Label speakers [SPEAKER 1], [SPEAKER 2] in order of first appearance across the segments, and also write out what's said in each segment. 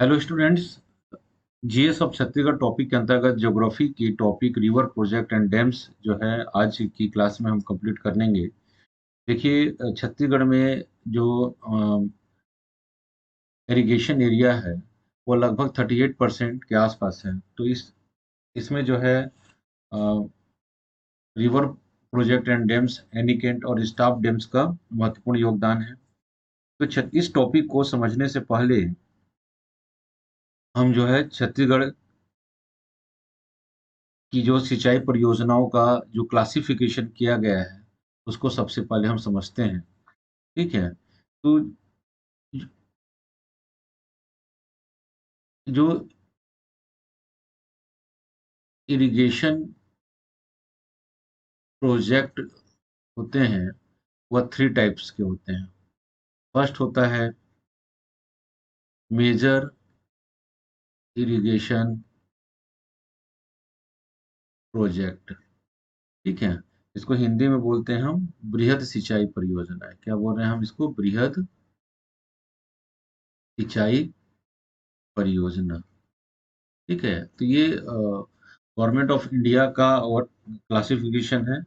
[SPEAKER 1] Hello students. GS of Chhattisgarh topic के अंतर्गत geography की topic river project and dams जो है आज की क्लास में हम कंप्लीट कर लेंगे। देखिए, छत्तीसगढ़ में जो इरिगेशन एरिया है वो लगभग 38% के आसपास है। तो इसमें जो है रिवर प्रोजेक्ट एंड डैम्स, एनीकेंट और स्टॉप डैम्स का महत्वपूर्ण योगदान है। तो इस टॉपिक को समझने से पहले हम जो है छत्तीसगढ़ की जो सिंचाई परियोजनाओं का जो क्लासिफिकेशन किया गया है उसको सबसे पहले हम समझते हैं। ठीक है। तो जो इरिगेशन प्रोजेक्ट होते हैं वह थ्री टाइप्स के होते हैं। फर्स्ट होता है मेजर इरिगेशन प्रोजेक्ट। ठीक है। इसको हिंदी में बोलते हैं हम बृहद सिंचाई परियोजना। क्या बोल रहे हैं हम इसको? बृहद सिंचाई परियोजना। ठीक है। तो ये गवर्नमेंट ऑफ इंडिया का और क्लासिफिकेशन है।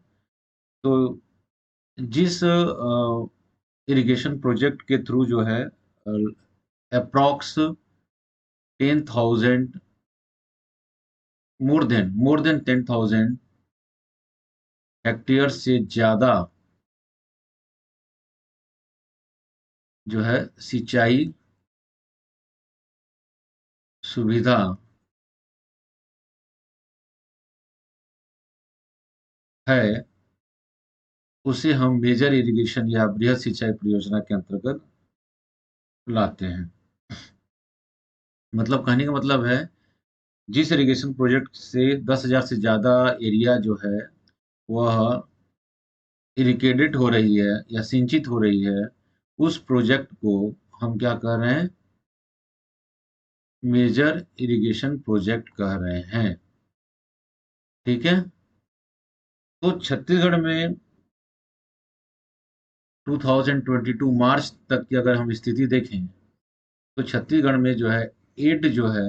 [SPEAKER 1] तो जिस इरिगेशन प्रोजेक्ट के थ्रू जो है अप्रॉक्स 10,000, मोर देन 10,000 हेक्टेयर से ज्यादा जो है सिंचाई सुविधा है, उसे हम मेजर इरिगेशन या बृहद सिंचाई परियोजना के अंतर्गत लाते हैं। मतलब कहने का मतलब है, जिस इरिगेशन प्रोजेक्ट से 10,000 से ज्यादा एरिया जो है वह इरिगेटेड हो रही है या सिंचित हो रही है, उस प्रोजेक्ट को हम क्या कह रहे हैं? मेजर इरिगेशन प्रोजेक्ट कह रहे हैं। ठीक है। तो छत्तीसगढ़ में 2022 मार्च तक की अगर हम स्थिति देखें तो छत्तीसगढ़ में जो है 8 जो है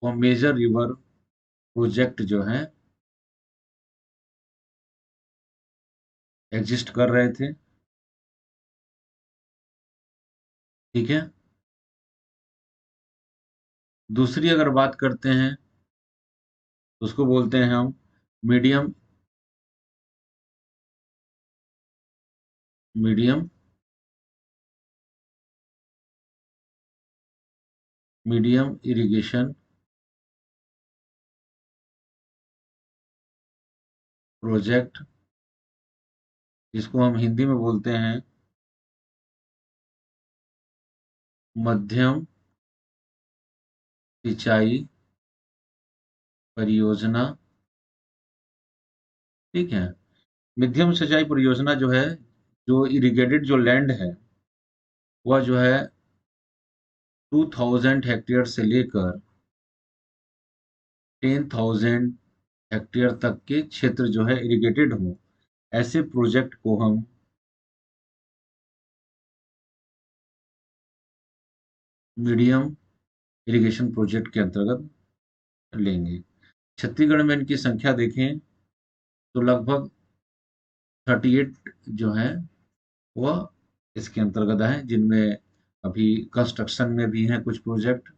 [SPEAKER 1] वो मेजर रिवर प्रोजेक्ट जो है एग्जिस्ट कर रहे थे। ठीक है। दूसरी अगर बात करते हैं तो उसको बोलते हैं हम medium medium medium irrigation project, जिसको हम हिंदी में बोलते हैं मध्यम सिंचाई परियोजना। ठीक है। मध्यम सिंचाई परियोजना जो है, जो इरिगेटेड जो लैंड है वह जो है 2,000 हेक्टेयर से लेकर 10,000 हेक्टेयर तक के क्षेत्र जो है इरिगेटेड हो, ऐसे प्रोजेक्ट को हम मीडियम इरिगेशन प्रोजेक्ट के अंतर्गत लेंगे। छत्तीसगढ़ में इनकी संख्या देखें तो लगभग 38 जो है वह इसके अंतर्गत है, जिनमें अभी कंस्ट्रक्शन में भी हैं कुछ प्रोजेक्ट।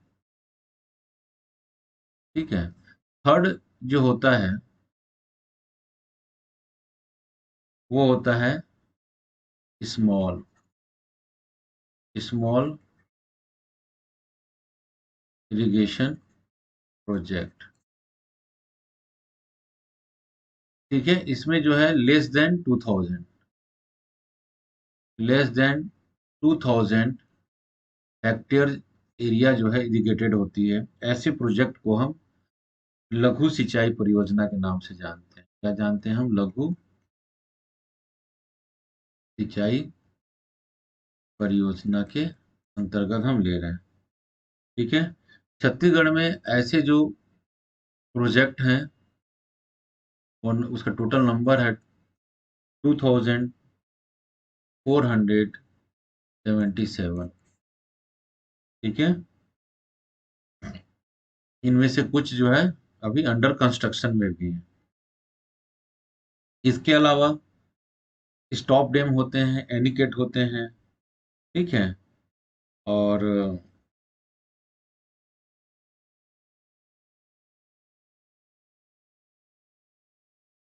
[SPEAKER 1] ठीक है। थर्ड जो होता है वो होता है स्मॉल स्मॉल इरिगेशन प्रोजेक्ट। ठीक है। इसमें जो है लेस देन 2,000 हेक्टेयर एरिया जो है इरिगेटेड होती है, ऐसे प्रोजेक्ट को हम लघु सिंचाई परियोजना के नाम से जानते हैं। क्या जानते हैं हम? लघु सिंचाई परियोजना के अंतर्गत हम ले रहे हैं। ठीक है। छत्तीसगढ़ में ऐसे जो प्रोजेक्ट हैं और उसका टोटल नंबर है 2,477। ठीक है। इनमें से कुछ जो है अभी अंडर कंस्ट्रक्शन में भी है। इसके अलावा स्टॉप डैम होते हैं, एनीकेट होते हैं, ठीक है। और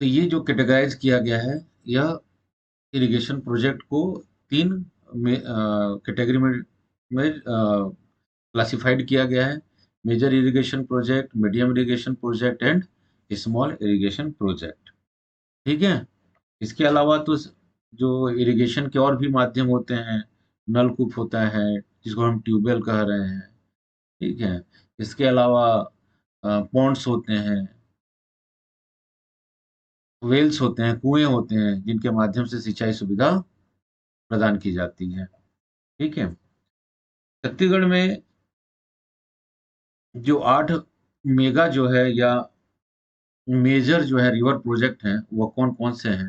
[SPEAKER 1] तो ये जो कैटेगराइज किया गया है, यह इरिगेशन प्रोजेक्ट को तीन कैटेगरी में क्लासिफाइड किया गया है। Major irrigation project, medium irrigation project and small irrigation project, ठीक है। इसके अलावा तो जो इरिगेशन के और भी माध्यम होते हैं, नलकूप होता है जिसको हम ट्यूबवेल कह रहे हैं, ठीक है। इसके अलावा पॉन्ड्स होते हैं, वेल्स होते हैं, कुएं होते हैं जिनके माध्यम से सिंचाई सुविधा प्रदान की जाती है, ठीक है। छत्तीसगढ़ में जो 8 मेगा जो है या मेजर जो है रिवर प्रोजेक्ट हैं, वो कौन-कौन से हैं?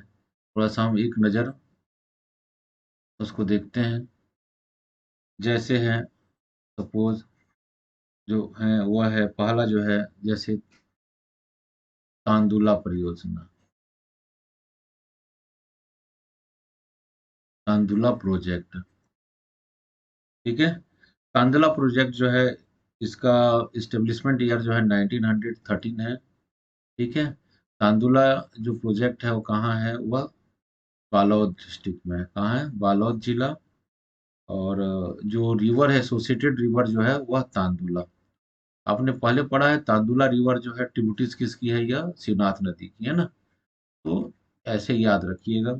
[SPEAKER 1] थोड़ा-सा हम एक नज़र उसको देखते हैं। जैसे है सपोज़ जो है वो है पहला जो है जैसे तांदुला परियोजना, तांदुला प्रोजेक्ट, ठीक है। तांदुला प्रोजेक्ट जो है इसका एस्टेब्लिशमेंट ईयर जो है 1913 है, ठीक है। तांदुला जो प्रोजेक्ट है वो कहाँ है? वह बालोद डिस्ट्रिक्ट में है। कहाँ है? बालोद जिला। और जो रिवर है, एसोसिएटेड रिवर जो है वह तांदुला। आपने पहले पढ़ा है तांदुला रिवर जो है ट्रिब्यूटरीज किसकी है? यह शिवनाथ नदी की है ना। तो ऐसे याद रखिएगा।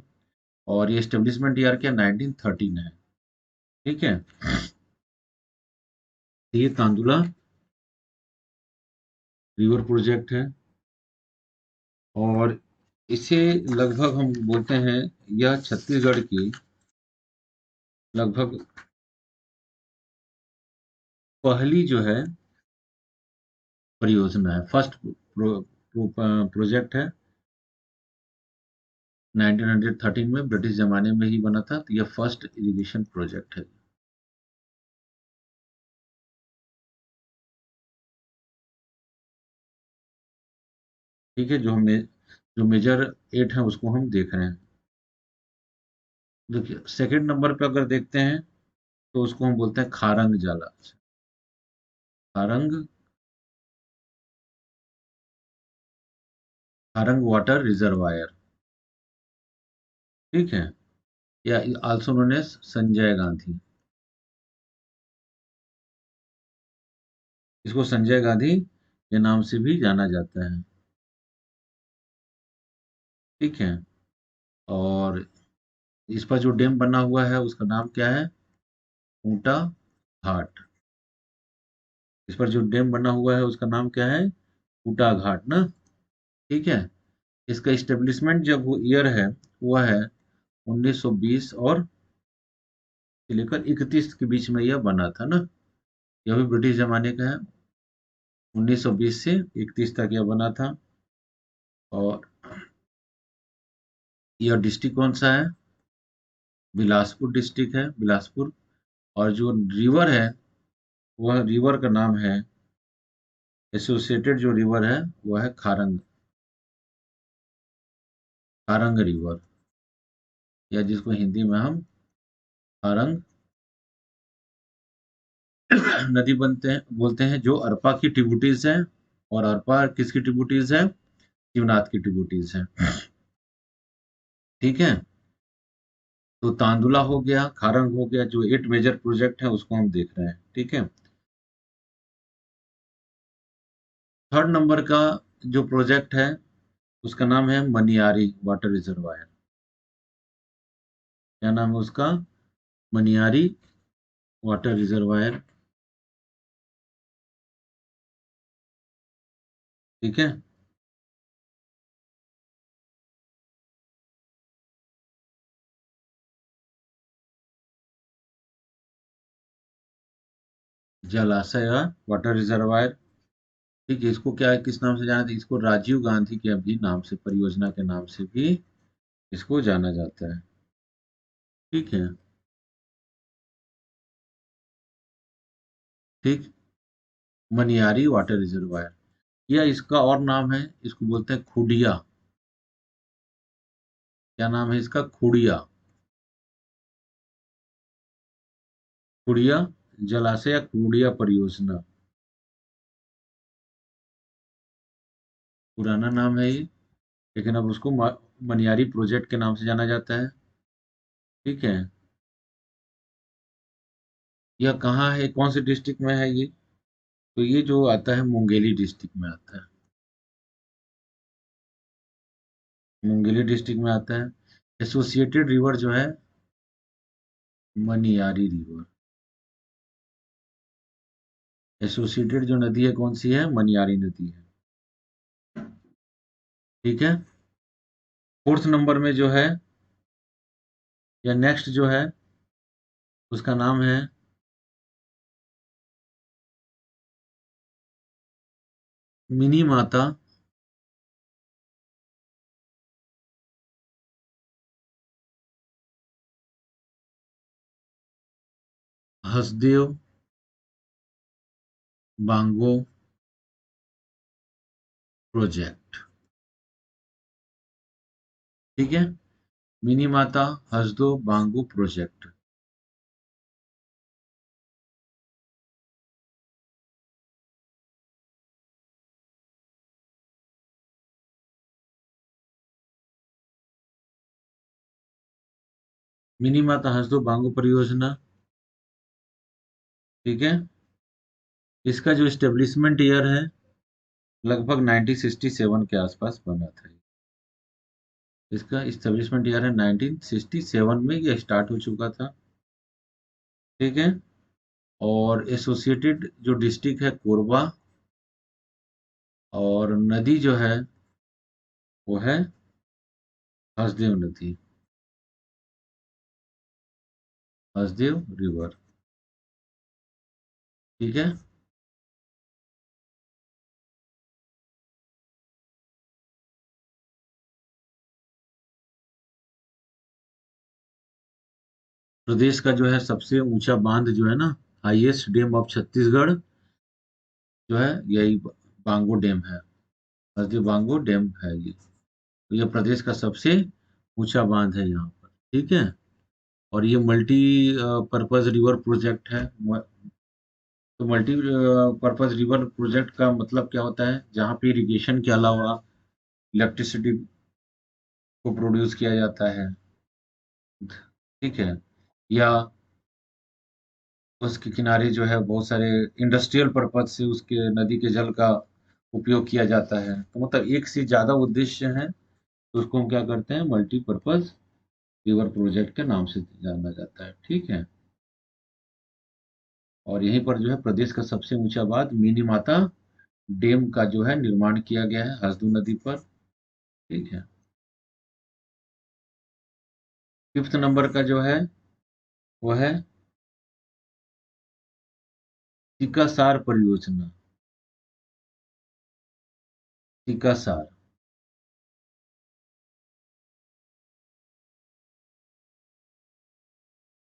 [SPEAKER 1] और ये एस्टेब्लिशमेंट ईयर क्या 1913 है, ठीक है। तो ये तांदुला रिवर प्रोजेक्ट है। और इसे लगभग हम बोलते हैं यह छत्तीसगढ़ की लगभग पहली जो है परियोजना है, फर्स्ट प्रोजेक्ट है। 1913 में ब्रिटिश जमाने में ही बना था, तो यह फर्स्ट इरिगेशन प्रोजेक्ट है। ठीक है, जो मेजर 8 है उसको हम देख रहे हैं। देखिए सेकंड नंबर पे अगर देखते हैं तो उसको हम बोलते हैं खारंग जला, खारंग, खारंग वाटर रिजर्वायर, ठीक है। या also known as Sanjay Gandhi, इसको संजय गांधी के नाम से भी जाना जाता है, ठीक है। और इस पर जो डैम बना हुआ है उसका नाम क्या है? ऊंटा घाट। इस पर जो डैम बना हुआ है उसका नाम क्या है? ऊंटा घाट ना, ठीक है। इसका इस्टेब्लिशमेंट जब वो ईयर है वह है 1920 और से लेकर 31 के बीच में यह बना था ना। यह भी ब्रिटिश जमाने का है। 1920 से 31 तक यह बना था। और यह डिस्ट्रिक्ट कौन सा है? बिलासपुर डिस्ट्रिक्ट है, बिलासपुर। और जो रिवर है वह रिवर का नाम है, एसोसिएटेड जो रिवर है वह है खारंग, खारंग रिवर, या जिसको हिंदी में हम खारंग नदी बनते हैं बोलते हैं, जो अरपा की ट्रिब्यूटरीज है। और अरपा किसकी ट्रिब्यूटरीज है? शिवनाथ की ट्रिब्यूटरीज है, ठीक है। तो तांदुला हो गया, खारंग हो गया, जो 8 मेजर प्रोजेक्ट है उसको हम देख रहे हैं, ठीक है। थर्ड नंबर का जो प्रोजेक्ट है उसका नाम है मनियारी वाटर रिजर्वायर। क्या नाम है उसका? मनियारी वाटर रिजर्वायर, ठीक है। जलाशय वाटर रिजर्वायर, ठीक है। इसको क्या है, किस नाम से जाना था? इसको राजीव गांधी के अभी नाम से, परियोजना के नाम से भी इसको जाना जाता है, ठीक है, ठीक। मनियारी वाटर रिजर्वायर, या इसका और नाम है, इसको बोलते हैं खुडिया। क्या नाम है इसका? खुडिया। खुडिया जलाशय या खुडिया परियोजना, पुराना नाम है ये, लेकिन अब उसको मनियारी प्रोजेक्ट के नाम से जाना जाता है। ठीक है। यह कहाँ है, कौन से डिस्ट्रिक्ट में है ये? तो ये जो आता है मुंगेली डिस्ट्रिक्ट में आता है। मुंगेली डिस्ट्रिक्ट में आता है। एसोसिएटेड रिवर जो है मनियारी रिवर। एसोसिएटेड जो नदी है कौन सी है? मनियारी नदी है। ठीक है। फोर्थ नंबर में जो है, या नेक्स्ट जो है, उसका नाम है मिनी माता हसदेव बांगो प्रोजेक्ट। ठीक है। मिनी माता हसदो बांगो प्रोजेक्ट। मिनी माता हसदो बांगो परियोजना। ठीक है। इसका जो इस्टेब्लिशमेंट ईयर है, लगभग 1967 के आसपास बना था। इसका इस्टेब्लिशमेंट ईयर है 1967 में ये स्टार्ट हो चुका था। ठीक है। और एसोसिएटेड जो डिस्ट्रिक्ट है कोरबा, और नदी जो है वो है हसदेव नदी, हसदेव रिवर। ठीक है। प्रदेश का जो है सबसे ऊंचा बांध जो है ना, हाईएस्ट डैम ऑफ छत्तीसगढ़, जो है यही बांगो डैम है। हसदेव बांगो डैम है ये। तो ये प्रदेश का सबसे ऊंचा बांध है यहाँ पर। ठीक है। और ये मल्टी पर्पज रिवर प्रोजेक्ट है। तो मल्टी पर्पज रिवर प्रोजेक्ट का मतलब क्या होता है? जहाँ पे इरिगेशन के अलावा इलेक्ट्रिसिटी को प्रोड्यूस किया जाता है। ठीक है। या उसके किनारे जो है बहुत सारे इंडस्ट्रियल पर्पज से उसके नदी के जल का उपयोग किया जाता है। तो मतलब एक से ज्यादा उद्देश्य है, तो उसको हम क्या करते हैं? मल्टीपर्पज रिवर प्रोजेक्ट के नाम से जाना जाता है। ठीक है। और यहीं पर जो है प्रदेश का सबसे ऊंचा बांध मिनी माता डैम का जो है निर्माण किया गया है हसदू नदी पर। ठीक है। फिफ्थ नंबर का जो है वो है टिकासार परियोजना। टिकासार।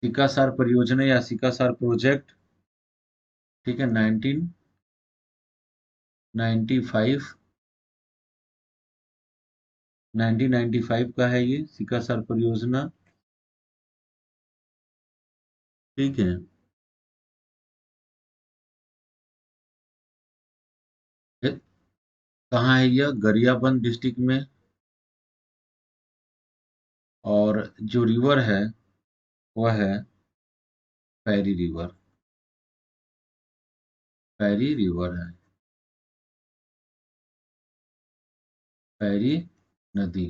[SPEAKER 1] टिकासार परियोजना या सिकासार प्रोजेक्ट। ठीक है। 1995 1995 का है ये सिकासार परियोजना। ठीक है। ये कहाँ है? यह गरियाबंद डिस्ट्रिक्ट में। और जो रिवर है वह है पैरी रिवर। पैरी रिवर है। पैरी नदी।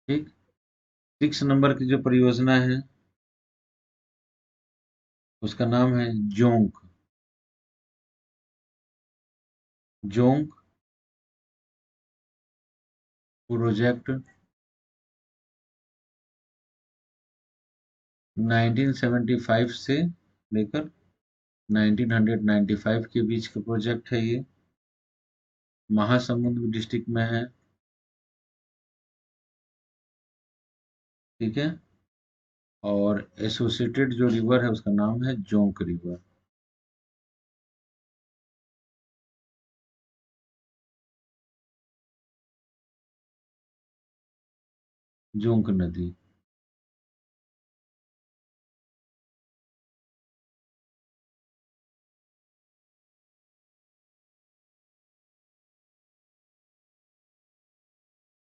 [SPEAKER 1] ठीक। 6 नंबर की जो परियोजना है उसका नाम है जोंक। जोंक प्रोजेक्ट। 1975 से लेकर 1995 के बीच का प्रोजेक्ट है ये। महासमुंद डिस्ट्रिक्ट में है। ठीक है। और एसोसिएटेड जो रिवर है उसका नाम है जोंक रिवर। जोंक नदी।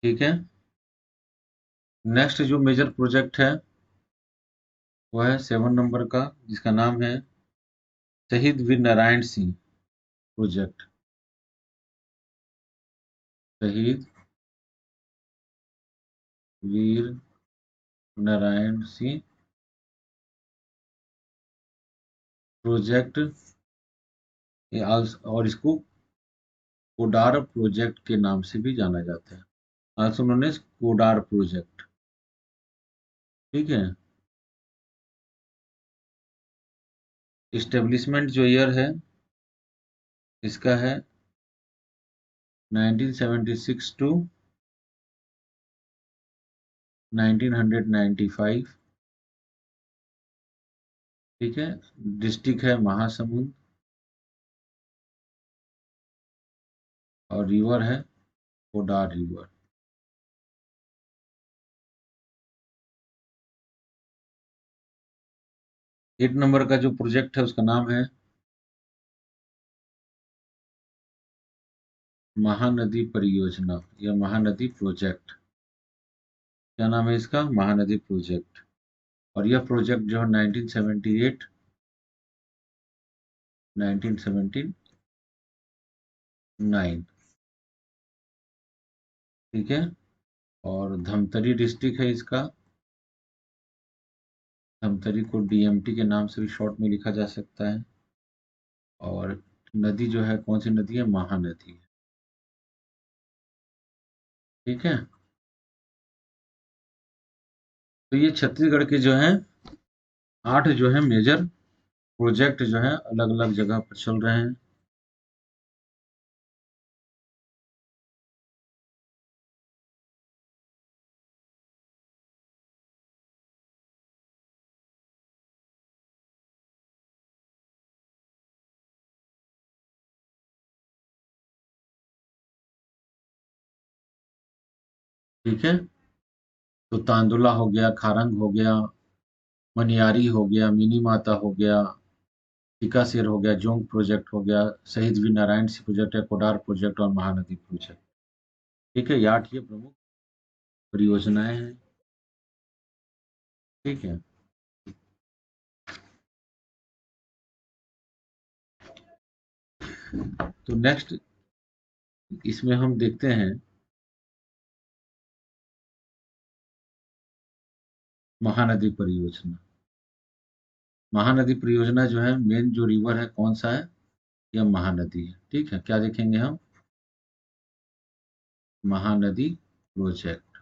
[SPEAKER 1] ठीक है। नेक्स्ट जो मेजर प्रोजेक्ट है वो है 7 नंबर का, जिसका नाम है शहीद वीर नारायण सिंह प्रोजेक्ट। शहीद वीर नारायण सिंह प्रोजेक्ट, और इसको कोडार प्रोजेक्ट के नाम से भी जाना जाता है। Also known as Kodar project. ठीक है। इस्टेब्लिशमेंट जो ईयर है इसका है 1976 टू 1995। ठीक है। डिस्ट्रिक्ट है महासमुंद, और रिवर है कोडार रिवर। 8 नंबर का जो प्रोजेक्ट है उसका नाम है महानदी परियोजना या महानदी प्रोजेक्ट। क्या नाम है इसका? महानदी प्रोजेक्ट। और यह प्रोजेक्ट जो है 1978 1979। ठीक है। और धमतरी डिस्ट्रिक्ट है इसका। धमतरी को डीएमटी के नाम से भी शॉर्ट में लिखा जा सकता है। और नदी जो है कौन सी नदी है? महानदी है। ठीक है। तो ये छत्तीसगढ़ के जो है 8 जो है मेजर प्रोजेक्ट जो है अलग अलग जगह पर चल रहे हैं। ठीक है। तो तांदुला हो गया, खारंग हो गया, मनियारी हो गया, मिनी माता हो गया, टीकासिर हो गया, जोंक प्रोजेक्ट हो गया, शहीद वीर नारायण सिंह प्रोजेक्ट है, कोडार प्रोजेक्ट और महानदी प्रोजेक्ट। ठीक है। ये 8 ये प्रमुख परियोजनाएं हैं। ठीक है। तो नेक्स्ट इसमें हम देखते हैं महानदी परियोजना। महानदी परियोजना जो है मेन जो रिवर है कौन सा है? यह महानदी है। ठीक है। क्या देखेंगे हम? महानदी प्रोजेक्ट।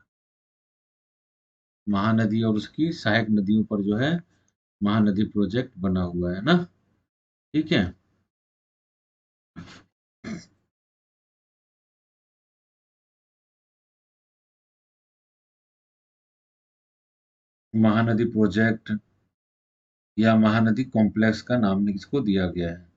[SPEAKER 1] महानदी और उसकी सहायक नदियों पर जो है महानदी प्रोजेक्ट बना हुआ है ना। ठीक है। महानदी प्रोजेक्ट या महानदी कॉम्प्लेक्स का नाम इसको दिया गया है।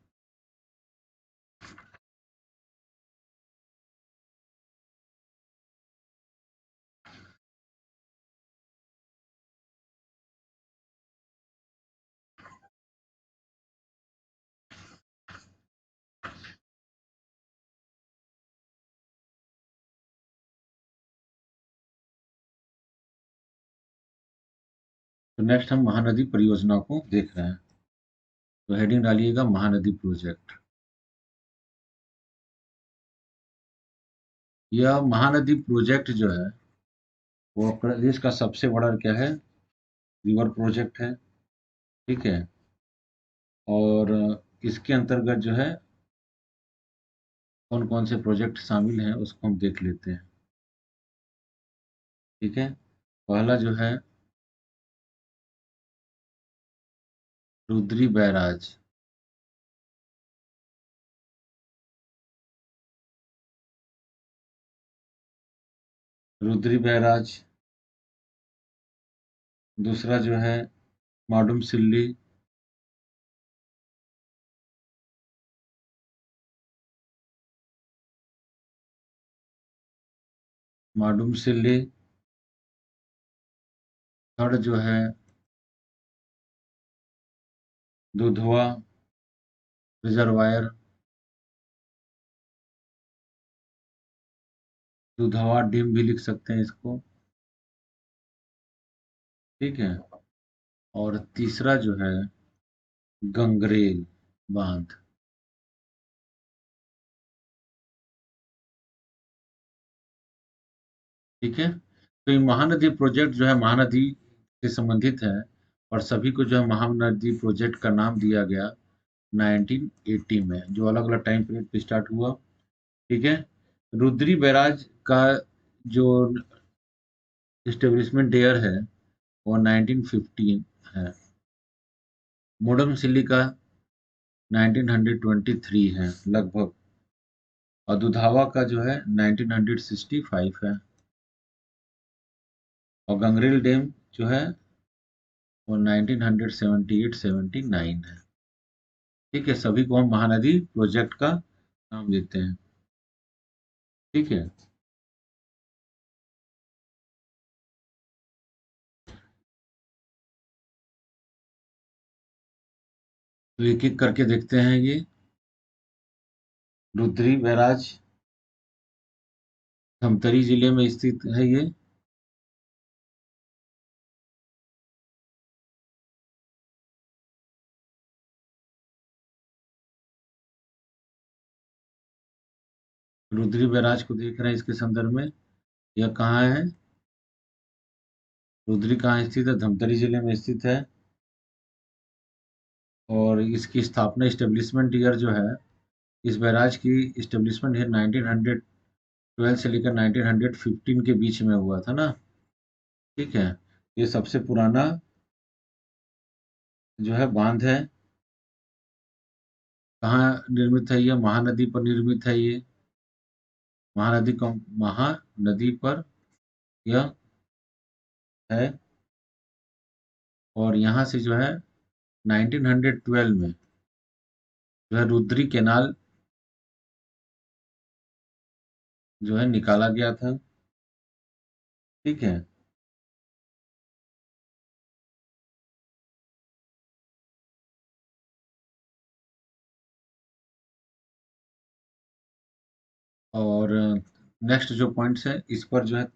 [SPEAKER 1] तो नेक्स्ट हम महानदी परियोजना को देख रहे हैं। तो हेडिंग डालिएगा महानदी प्रोजेक्ट। यह महानदी प्रोजेक्ट जो है वो प्रदेश का सबसे बड़ा क्या है? रिवर प्रोजेक्ट है। ठीक है। और इसके अंतर्गत जो है कौन कौन से प्रोजेक्ट शामिल हैं उसको हम देख लेते हैं। ठीक है। पहला जो है रुद्री बैराज। रुद्री बैराज दूसरा जो है माडुम सिल्ली, माडुम सिल्ली। थर्ड जो है दुधवा रिजर्वायर, दुधवा डैम भी लिख सकते हैं इसको। ठीक है। और तीसरा जो है गंगरेल बांध। ठीक है। तो ये महानदी प्रोजेक्ट जो है महानदी से संबंधित है, और सभी को जो है महानदी प्रोजेक्ट का नाम दिया गया 1980 में, जो अलग अलग टाइम पीरियड पे स्टार्ट हुआ। ठीक है। रुद्री बैराज का जो इस्टेब्लिशमेंट ईयर है वो 1915 है। मोडम सिल्ली का 1923 है लगभग, और दुधावा का जो है 1965 है, और गंगरेल डैम जो है वो 1978-79 है। ठीक है। सभी को हम महानदी प्रोजेक्ट का नाम देते हैं। ठीक है। तो एक एक करके देखते हैं। ये रुद्री बैराज धमतरी जिले में स्थित है। ये रुद्री बैराज को देख रहे हैं इसके संदर्भ में। यह कहाँ है? रुद्री कहाँ स्थित है? धमतरी जिले में स्थित है। और इसकी स्थापना इस्टेब्लिशमेंट ईयर जो है, इस बैराज की इस्टेब्लिशमेंट ईयर 1912 से लेकर 1915 के बीच में हुआ था ना। ठीक है। ये सबसे पुराना जो है बांध है। कहाँ निर्मित है? ये महानदी पर निर्मित है। ये महानदी पर यह है। और यहाँ से जो है 1912 में जो है रुद्री कैनाल जो है निकाला गया था। ठीक है। और नेक्स्ट जो पॉइंट्स है, इस पर जो है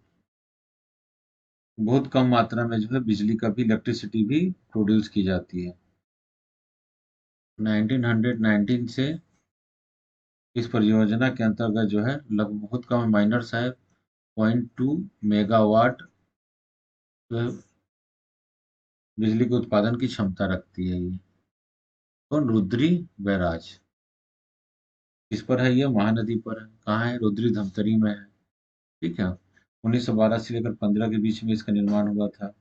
[SPEAKER 1] बहुत कम मात्रा में जो है बिजली का भी, इलेक्ट्रिसिटी भी प्रोड्यूस की जाती है। 1919 से इस परियोजना के अंतर्गत जो है लगभग बहुत कम माइनर्स है, 0.2 मेगावाट जो है बिजली के उत्पादन की क्षमता रखती है ये। कौन? रुद्री बैराज। इस पर है, ये महानदी पर है। कहाँ है? रुद्री धमतरी में है। ठीक है। 1912 से लेकर 15 के बीच में इसका निर्माण हुआ था।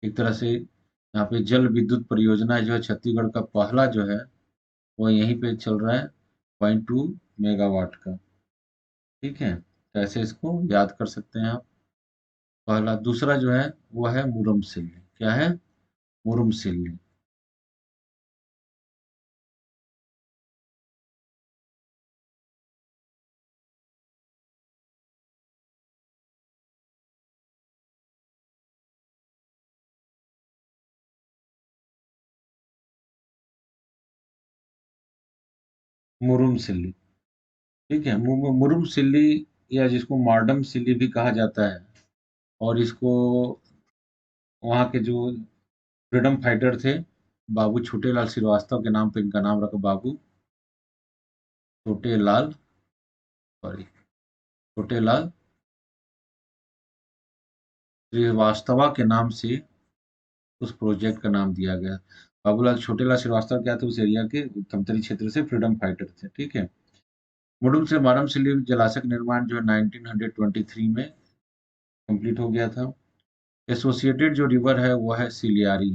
[SPEAKER 1] एक तरह से यहाँ पे जल विद्युत परियोजना जो है छत्तीसगढ़ का पहला जो है वो यहीं पे चल रहा है, 0.2 मेगावाट का। ठीक है। तो ऐसे इसको याद कर सकते हैं आप। पहला। दूसरा जो है वो है मुरम सिल्ली। क्या है? मुरुम सिल्ली। मुरुम सिल्ली। ठीक है। मुरुम सिल्ली, या जिसको मार्डम सिल्ली भी कहा जाता है, और इसको वहाँ के जो फ्रीडम फाइटर थे बाबू छोटेलाल श्रीवास्तव के नाम पे इनका नाम रखा, बाबू छोटेलाल, सॉरी, छोटेलाल श्रीवास्तव के नाम से उस प्रोजेक्ट का नाम दिया गया। बाबूलाल छोटेलाल श्रीवास्तव क्या थे? उस एरिया के धमतरी क्षेत्र से फ्रीडम फाइटर थे। ठीक है। मुडुम से मारम सिल्ली जलाशय का निर्माण जो है 1923 में कंप्लीट हो गया था। एसोसिएटेड जो रिवर है वो है सिलियारी,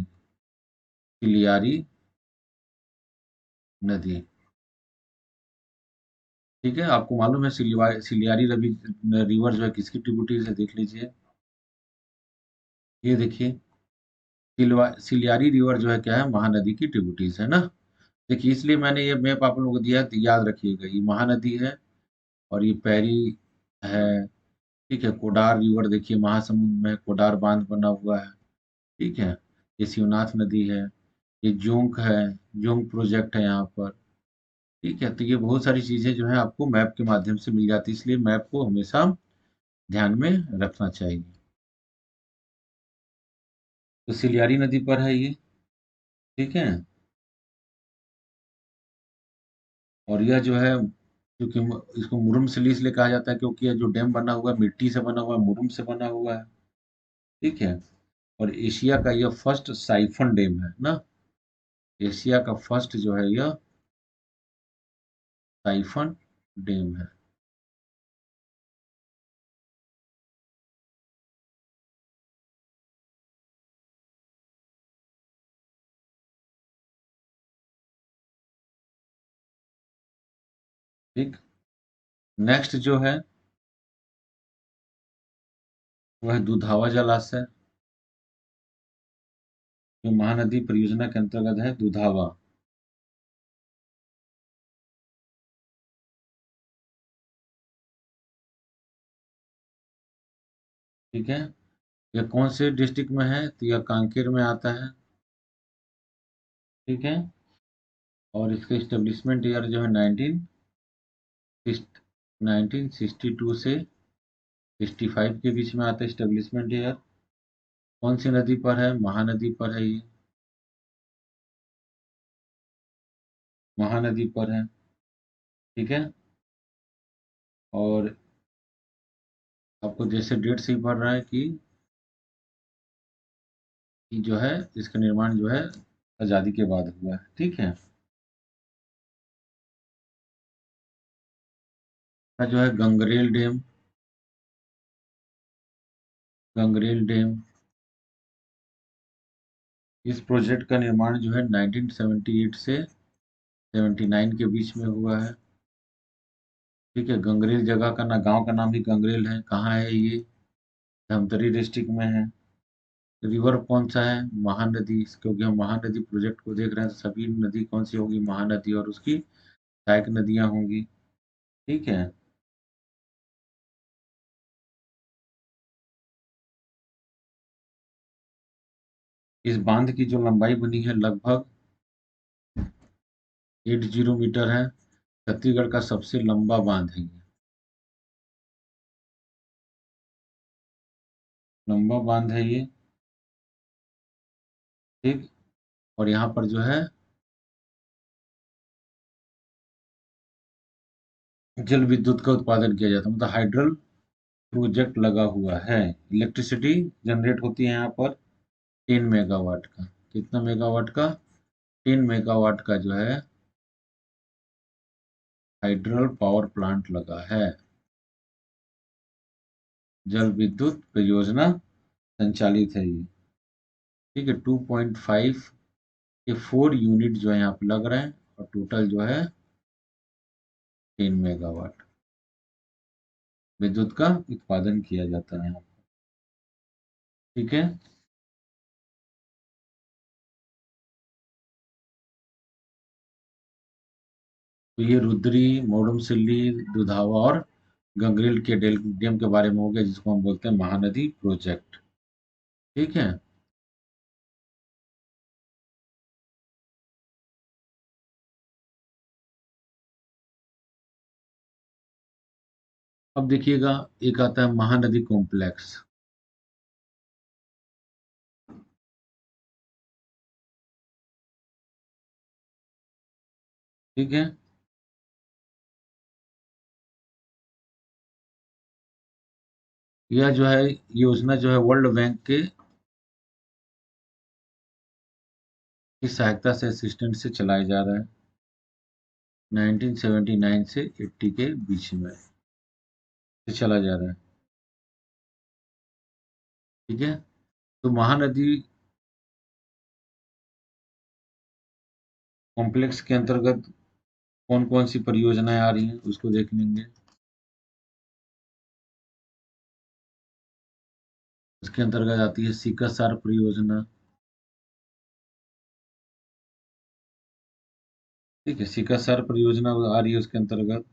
[SPEAKER 1] सिलियारी नदी। ठीक है। आपको मालूम है सिलियारी रिवर जो है किसकी ट्रिब्यूटरी है? देख लीजिए। ये देखिए, सिलियारी रिवर जो है क्या है, महानदी की ट्रिब्यूटरीज है ना। देखिए इसलिए मैंने ये मैप आप लोगों को दिया है, तो याद रखिएगा ये महानदी है और ये पैरी है। ठीक है, कोडार रिवर देखिए महासमुंद में कोडार बांध बना हुआ है। ठीक है, ये शिवनाथ नदी है, ये जोंक है, जोंक प्रोजेक्ट है यहाँ पर। ठीक है, तो ये बहुत सारी चीजें जो है आपको मैप के माध्यम से मिल जाती है, इसलिए मैप को हमेशा ध्यान में रखना चाहिए। तो सिलियारी नदी पर है ये। ठीक है, और यह जो है, क्योंकि इसको मुरुम सिली इसलिए कहा जाता है क्योंकि यह जो डैम बना हुआ है मिट्टी से बना हुआ है, मुरुम से बना हुआ है। ठीक है, और एशिया का यह फर्स्ट साइफन डैम है ना। एशिया का फर्स्ट जो है यह साइफन डैम है। ठीक, नेक्स्ट जो है वह दुधावा जलाशय, जो महानदी परियोजना के अंतर्गत है दुधावा। ठीक है, यह कौन से डिस्ट्रिक्ट में है, तो यह कांकेर में आता है। ठीक है, और इसका इस्टेब्लिशमेंट ईयर जो है 1962 से 65 के बीच में आता है इस्टेब्लिशमेंट ईयर। कौन सी नदी पर है, महानदी पर है ये, महानदी पर है। ठीक है, और आपको जैसे डेट से ही पढ़ रहा है कि जो है इसका निर्माण जो है आज़ादी के बाद हुआ है। ठीक है, जो है गंगरेल डैम, गंगरेल डैम, इस प्रोजेक्ट का निर्माण जो है 1978 से 79 के बीच में हुआ है। ठीक है, गंगरेल जगह का ना गांव का नाम ही गंगरेल है। कहाँ है ये, धमतरी डिस्ट्रिक्ट में है। रिवर कौन सा है, महानदी, क्योंकि हम महानदी प्रोजेक्ट को देख रहे हैं तो सभी नदी कौन सी होगी, महानदी, और उसकी सहायक नदियां होंगी। ठीक है, इस बांध की जो लंबाई बनी है लगभग 80 मीटर है। छत्तीसगढ़ का सबसे लंबा बांध है ये, लंबा बांध है ये। ठीक, और यहाँ पर जो है जल विद्युत का उत्पादन किया जाता है, मतलब हाइड्रल प्रोजेक्ट लगा हुआ है। इलेक्ट्रिसिटी जनरेट होती है यहाँ पर 10 मेगावाट का। कितना मेगावाट का, 10 मेगावाट का जो है हाइड्रल पावर प्लांट लगा है। जल विद्युत परियोजना संचालित है ये। ठीक है, 2.5 के 4 यूनिट जो है यहाँ पे लग रहे हैं, और टोटल जो है 10 मेगावाट विद्युत का उत्पादन किया जाता है यहाँ पे। ठीक है, तो ये रुद्री, मोडमसिल्ली, दुधावा और गंगरेल के डैम के बारे में हो गया, जिसको हम बोलते हैं महानदी प्रोजेक्ट। ठीक है, अब देखिएगा, एक आता है महानदी कॉम्प्लेक्स। ठीक है, यह जो है योजना जो है वर्ल्ड बैंक के की सहायता से, असिस्टेंट से चलाया जा रहा है 1979 से 80 के बीच में से चला जा रहा है। ठीक है, तो महानदी कॉम्प्लेक्स के अंतर्गत कौन कौन सी परियोजनाएं आ रही हैं उसको देख लेंगे। इसके अंतर्गत आती है सीकासार परियोजना, ठीक है, सिकासर परियोजना आ रही है उसके अंतर्गत।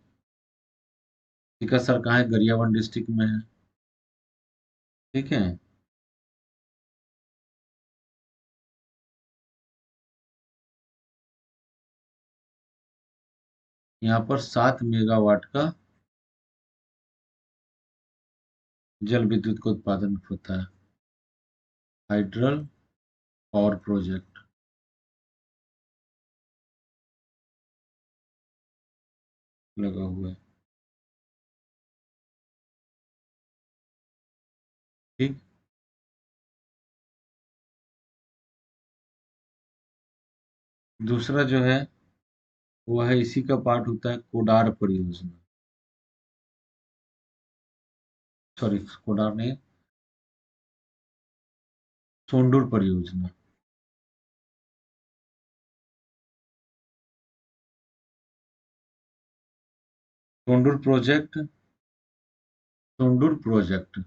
[SPEAKER 1] सिकासर कहाँ है? गरियाबंद डिस्ट्रिक्ट में है। ठीक है। यहाँ पर 7 मेगावाट का जल विद्युत का उत्पादन होता है। हाइड्रल पावर प्रोजेक्ट लगा हुआ है। ठीक। दूसरा जो है वो है, इसी का पार्ट होता है कोडार परियोजना। सॉरी, कोडार नहीं, सोंडूर परियोजना। Sondur project. Sondur project.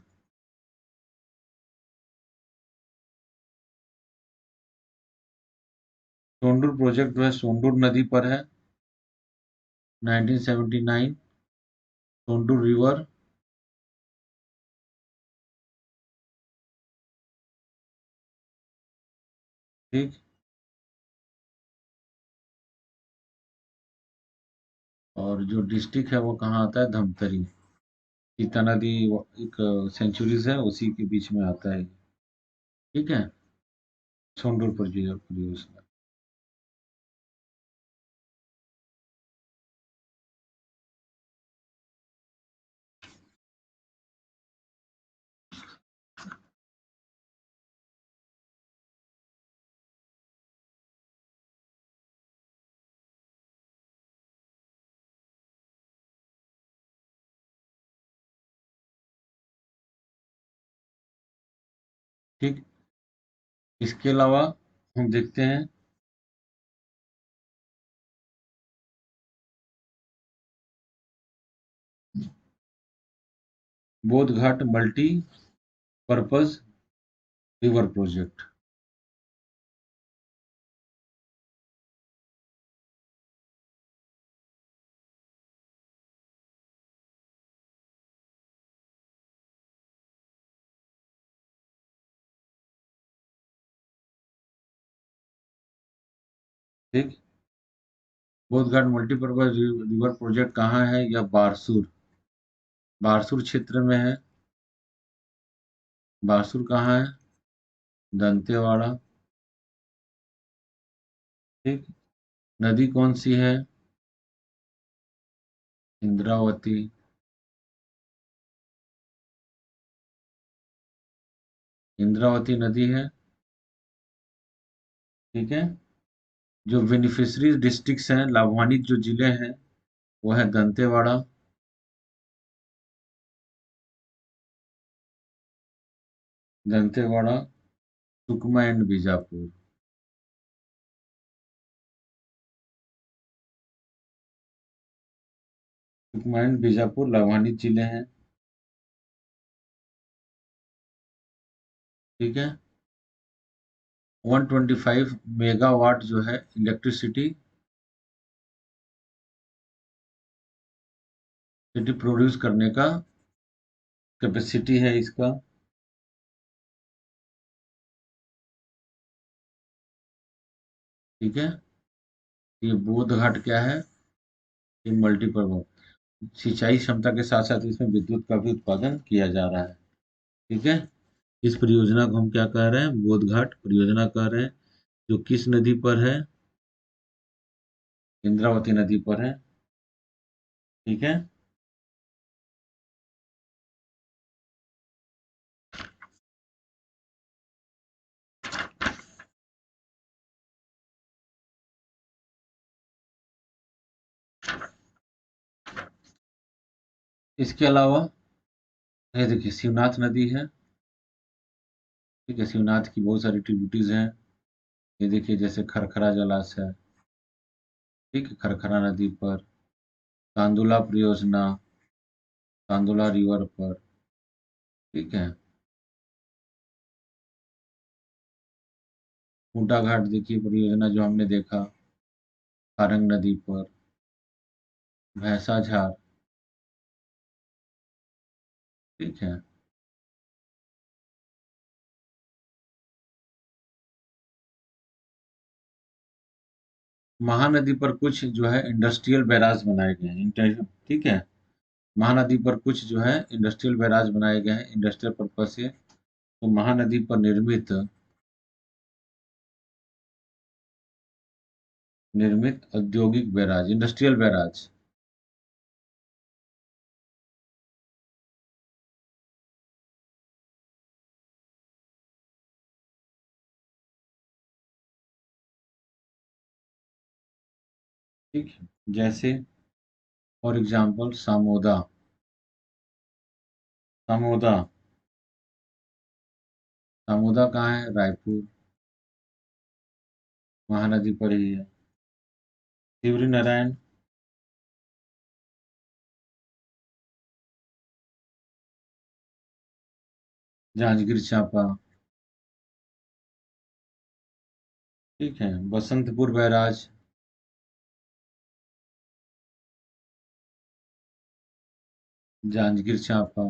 [SPEAKER 1] Sondur project जो है सोंडूर नदी पर है। 1979। सोंडूर रिवर। ठीक। और जो डिस्ट्रिक्ट है वो कहाँ आता है? धमतरी। सीता नदी एक सेंचुरीज है, उसी के बीच में आता है। ठीक है। सोंडूर परियोजना। ठीक। इसके अलावा हम देखते हैं Bodh Ghat multi purpose river project. ठीक। Bodh Ghat multipurpose river project कहाँ है? यह बारसूर, बारसूर क्षेत्र में है। बारसूर कहाँ है? दंतेवाड़ा। ठीक। नदी कौन सी है? इंद्रावती। इंद्रावती नदी है। ठीक है। जो बेनिफिशरीज डिस्ट्रिक्ट्स हैं, लाभान्वित जो जिले हैं, वो है दंतेवाड़ा, दंतेवाड़ा, सुकमा एंड बीजापुर। सुकमा एंड बीजापुर लाभान्वित जिले हैं। ठीक है। 125 मेगावाट जो है इलेक्ट्रिसिटी सिटी प्रोड्यूस करने का कैपेसिटी है इसका। ठीक है। ये बोध घाट क्या है? ये मल्टीपर्पज सिंचाई क्षमता के साथ साथ इसमें विद्युत का भी उत्पादन किया जा रहा है। ठीक है। इस परियोजना को हम क्या कह रहे हैं? बोध घाट परियोजना कह रहे हैं। जो किस नदी पर है? इंद्रावती नदी पर है। ठीक है। इसके अलावा ये देखिए शिवनाथ नदी है। ठीक है, शिवनाथ की बहुत सारी ट्रिब्यूटरीज हैं। ये देखिए जैसे खरखरा जलाशय। ठीक है, खरखरा नदी पर। कांदुला परियोजना, कांदुला रिवर पर। ठीक है। खूंटा घाट देखिए परियोजना जो हमने देखा, सारंग नदी पर, भैंसा झार। ठीक है। महानदी पर कुछ जो है इंडस्ट्रियल बैराज बनाए गए हैं, ठीक है। महानदी पर कुछ जो है इंडस्ट्रियल बैराज बनाए गए हैं इंडस्ट्रियल पर्पज से। तो महानदी पर निर्मित औद्योगिक बैराज, इंडस्ट्रियल बैराज। ठीक है। जैसे फॉर एग्जाम्पल सामोदा। सामोदा। सामोदा कहाँ है? रायपुर, महानदी पर ही है। शिवरी नारायण। जांजगीर चांपा। ठीक है। बसंतपुर बैराज। जांजगीर चांपा।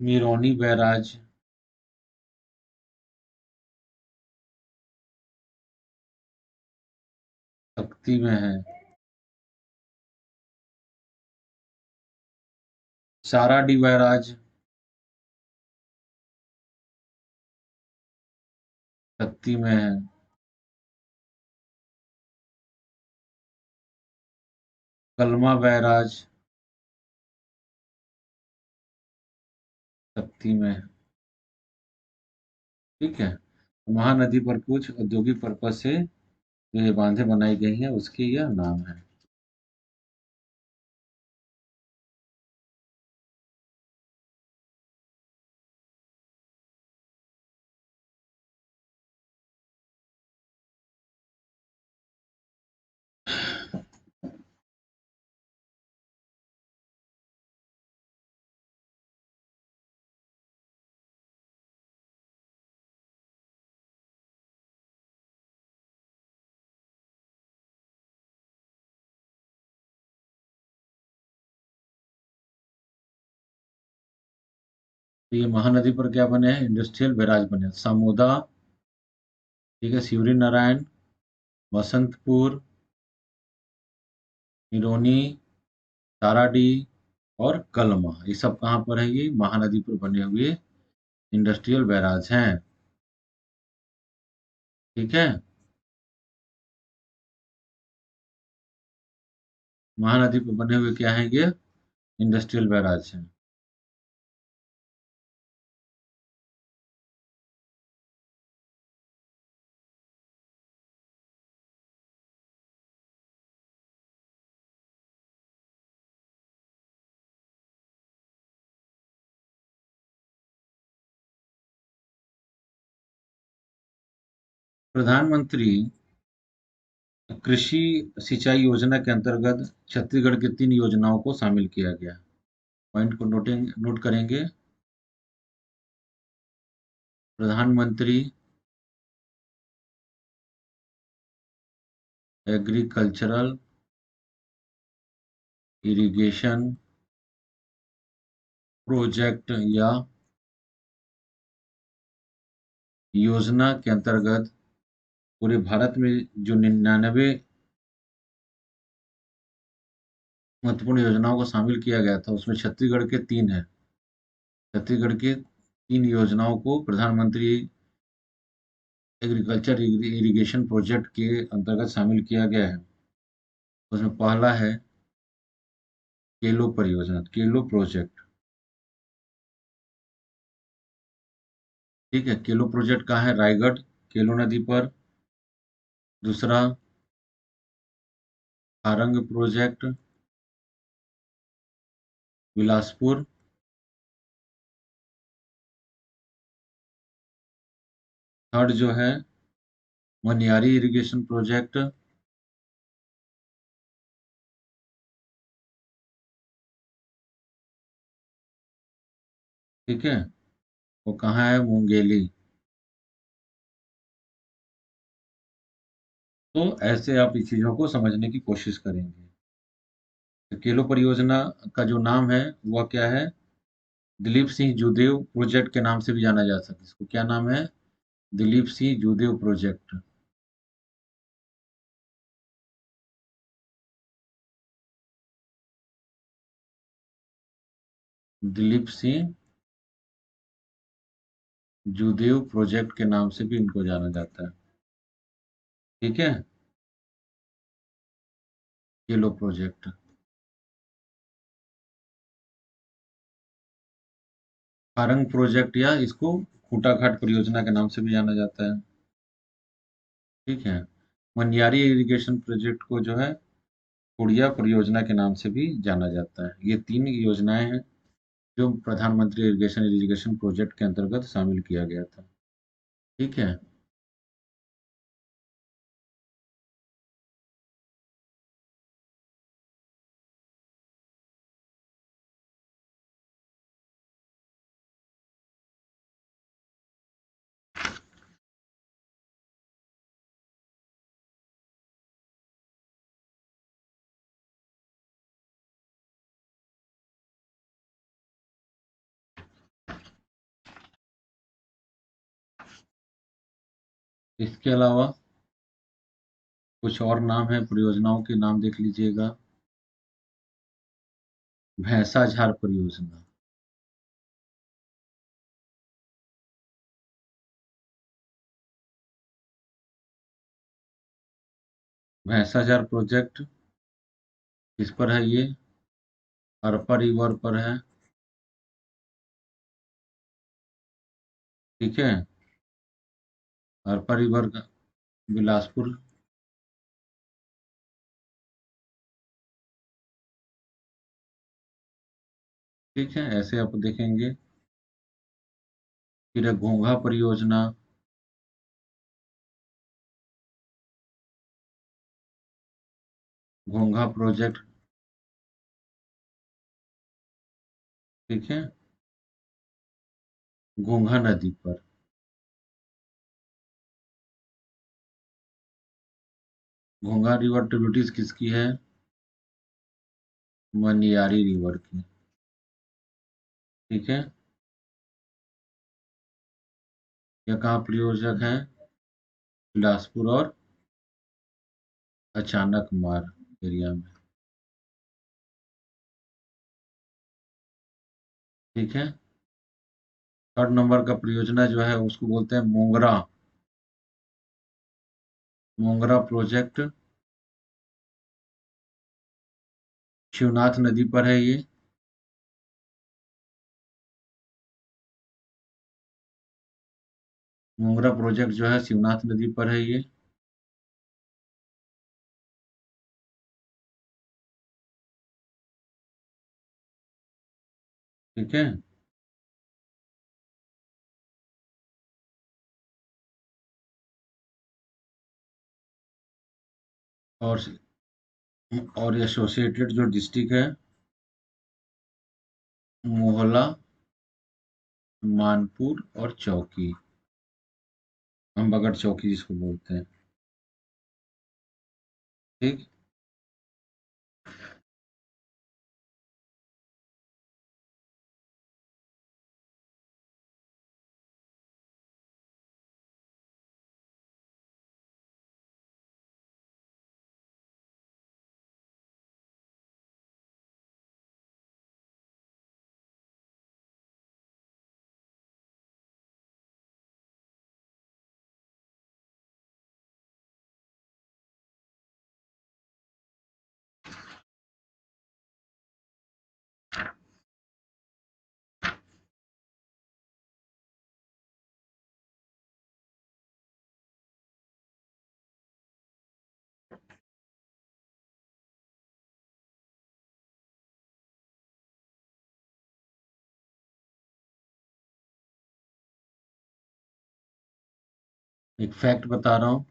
[SPEAKER 1] मिरौनी बैराज। शक्ति में है। साराडी बैराज। शक्ति में है। कलमा बैराज। शक्ति में है। ठीक है। महानदी पर कुछ औद्योगिक पर्पज से जो ये बांधें बनाई गई हैं उसके यह नाम है। तो ये महानदी पर क्या बने हैं? इंडस्ट्रियल बैराज बने हैं। सामोदा, ठीक है, शिवरी नारायण, बसंतपुर, निरोनी, ताराडी और कलमा, ये सब कहाँ पर है? ये महानदी पर बने हुए इंडस्ट्रियल बैराज हैं। ठीक है। महानदी पर बने हुए क्या है ये? इंडस्ट्रियल बैराज हैं। प्रधानमंत्री कृषि सिंचाई योजना के अंतर्गत छत्तीसगढ़ की 3 योजनाओं को शामिल किया गया। पॉइंट को नोट करेंगे। प्रधानमंत्री एग्रीकल्चरल इरिगेशन प्रोजेक्ट या योजना के अंतर्गत पूरे भारत में जो 99 महत्वपूर्ण योजनाओं को शामिल किया गया था उसमें छत्तीसगढ़ के 3 हैं। छत्तीसगढ़ की 3 योजनाओं को प्रधानमंत्री एग्रीकल्चर इरिगेशन प्रोजेक्ट के अंतर्गत शामिल किया गया है। उसमें पहला है केलो परियोजना, केलो प्रोजेक्ट। ठीक है। केलो प्रोजेक्ट कहाँ है? रायगढ़, केलो नदी पर। दूसरा सारंग प्रोजेक्ट, बिलासपुर। थर्ड जो है मनियारी इरिगेशन प्रोजेक्ट। ठीक है। वो कहाँ है? मुंगेली। तो ऐसे आप इस चीज़ों को समझने की कोशिश करेंगे। तो केलो परियोजना का जो नाम है वह क्या है? दिलीप सिंह जूदेव प्रोजेक्ट के नाम से भी जाना जा सकता है। इसको क्या नाम है? दिलीप सिंह जूदेव प्रोजेक्ट। दिलीप सिंह जूदेव प्रोजेक्ट के नाम से भी इनको जाना जाता है। ठीक है, केलो प्रोजेक्ट। फारंग प्रोजेक्ट या इसको खूंटा घाट परियोजना के नाम से भी जाना जाता है। ठीक है, मनियारी इरिगेशन प्रोजेक्ट को जो है उड़िया परियोजना के नाम से भी जाना जाता है। ये 3 योजनाएं हैं जो प्रधानमंत्री इरिगेशन प्रोजेक्ट के अंतर्गत शामिल किया गया था। ठीक है, इसके अलावा कुछ और नाम है परियोजनाओं के नाम देख लीजिएगा। भैंसा झार परियोजना, भैंसा झार प्रोजेक्ट किस पर है ये? हरप्पा रिवर पर है। ठीक है, हरप्पा रिवर का बिलासपुर। ठीक है, ऐसे आप देखेंगे। फिर है घोंघा परियोजना। घोंघा प्रोजेक्ट। ठीक है, घोंघा नदी पर। घोंघा रिवर ट्रिब्यूटरीज किसकी है? मनियारी रिवर की। ठीक है, यह कहाँ प्रयोजक है? बिलासपुर और अचानक मार एरिया में। ठीक है, 3rd नंबर का परियोजना जो है उसको बोलते हैं मोंगरा। मोंगरा प्रोजेक्ट शिवनाथ नदी पर है ये। मोंगरा प्रोजेक्ट जो है शिवनाथ नदी पर है ये। ठीक है, और एसोसिएटेड जो डिस्ट्रिक्ट है मोहला, मानपुर और चौकी। अम्बागढ़ चौकी जिसको बोलते हैं। ठीक, एक फैक्ट बता रहा हूँ।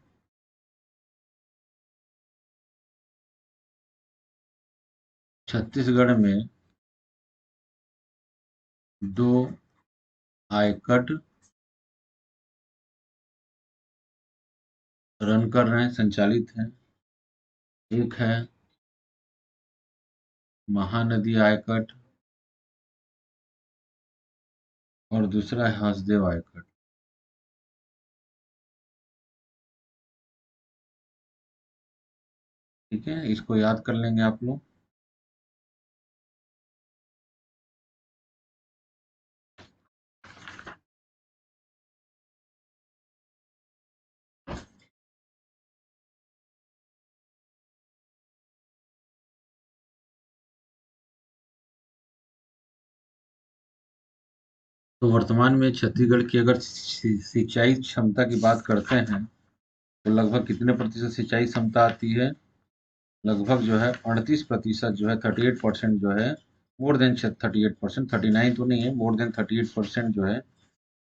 [SPEAKER 1] छत्तीसगढ़ में 2 आयकट रन कर रहे हैं, संचालित हैं। एक है महानदी आयकट और दूसरा है हसदेव आयकट। ठीक है, इसको याद कर लेंगे आप लोग। तो वर्तमान में छत्तीसगढ़ की अगर सिंचाई क्षमता की बात करते हैं तो लगभग कितने प्रतिशत सिंचाई क्षमता आती है? लगभग जो है 38% जो है, 38% जो है, मोर देन 38%, 39 तो नहीं है, मोर देन 38% जो है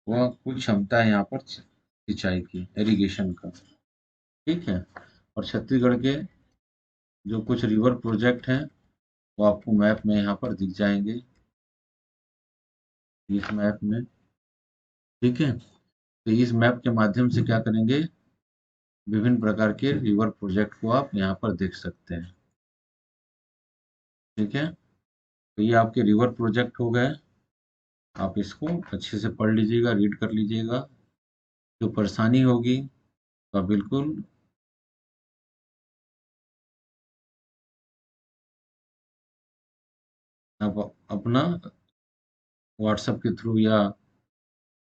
[SPEAKER 1] वह कुल क्षमता है यहाँ पर सिंचाई की, इरिगेशन का। ठीक है, और छत्तीसगढ़ के जो कुछ रिवर प्रोजेक्ट हैं वो आपको मैप में यहाँ पर दिख जाएंगे, इस मैप में। ठीक है, तो इस मैप के माध्यम से क्या करेंगे, विभिन्न प्रकार के रिवर प्रोजेक्ट को आप यहाँ पर देख सकते हैं। ठीक है, तो ये आपके रिवर प्रोजेक्ट हो गए। आप इसको अच्छे से पढ़ लीजिएगा, रीड कर लीजिएगा। जो परेशानी होगी तो आप बिल्कुल आप अपना व्हाट्सएप के थ्रू या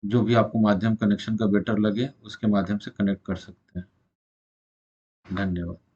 [SPEAKER 1] जो भी आपको माध्यम कनेक्शन का बेटर लगे उसके माध्यम से कनेक्ट कर सकते हैं। धन्यवाद।